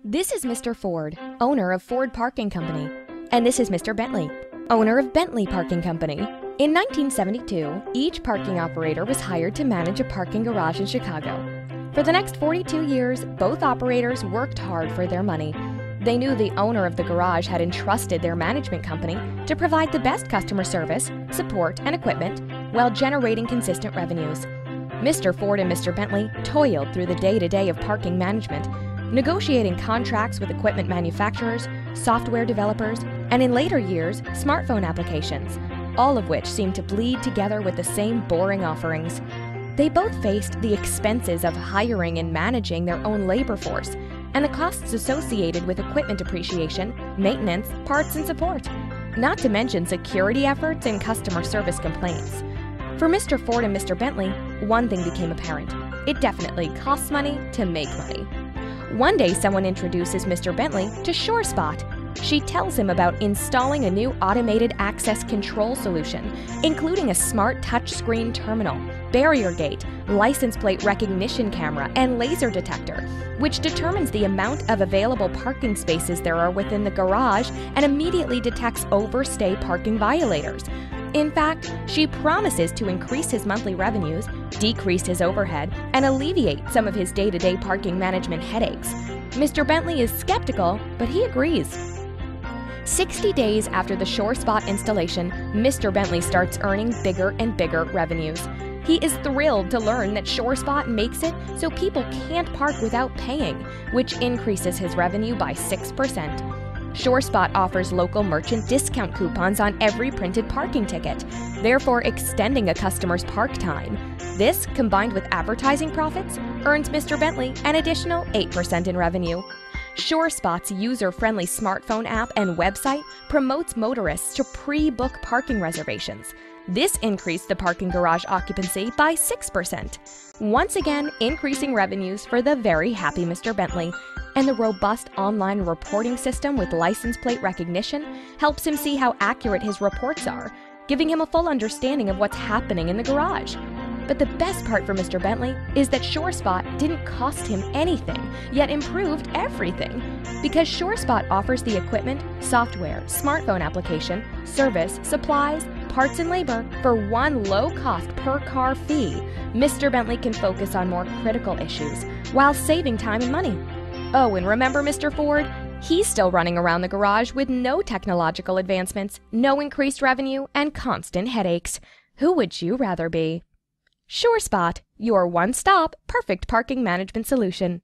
This is Mr. Ford, owner of Ford Parking Company. And this is Mr. Bentley, owner of Bentley Parking Company. In 1972, each parking operator was hired to manage a parking garage in Chicago. For the next 42 years, both operators worked hard for their money. They knew the owner of the garage had entrusted their management company to provide the best customer service, support, and equipment while generating consistent revenues. Mr. Ford and Mr. Bentley toiled through the day-to-day of parking management, negotiating contracts with equipment manufacturers, software developers, and in later years, smartphone applications, all of which seemed to bleed together with the same boring offerings. They both faced the expenses of hiring and managing their own labor force, and the costs associated with equipment depreciation, maintenance, parts, and support, not to mention security efforts and customer service complaints. For Mr. Ford and Mr. Bentley, one thing became apparent. It definitely costs money to make money. One day, someone introduces Mr. Bentley to SureSpot. She tells him about installing a new automated access control solution, including a smart touchscreen terminal, barrier gate, license plate recognition camera, and laser detector, which determines the amount of available parking spaces there are within the garage and immediately detects overstay parking violators. In fact, she promises to increase his monthly revenues, decrease his overhead, and alleviate some of his day-to-day parking management headaches. Mr. Bentley is skeptical, but he agrees. 60 days after the SureSpot installation, Mr. Bentley starts earning bigger and bigger revenues. He is thrilled to learn that SureSpot makes it so people can't park without paying, which increases his revenue by 6%. SureSpot offers local merchant discount coupons on every printed parking ticket, therefore extending a customer's park time. This, combined with advertising profits, earns Mr. Bentley an additional 8% in revenue. SureSpot's user-friendly smartphone app and website promotes motorists to pre-book parking reservations. This increased the parking garage occupancy by 6%, once again increasing revenues for the very happy Mr. Bentley. And the robust online reporting system with license plate recognition helps him see how accurate his reports are, giving him a full understanding of what's happening in the garage. But the best part for Mr. Bentley is that SureSpot didn't cost him anything, yet improved everything. Because SureSpot offers the equipment, software, smartphone application, service, supplies, parts, and labor for one low-cost per-car fee, Mr. Bentley can focus on more critical issues while saving time and money. Oh, and remember Mr. Ford? He's still running around the garage with no technological advancements, no increased revenue, and constant headaches. Who would you rather be? SureSpot, your one-stop, perfect parking management solution.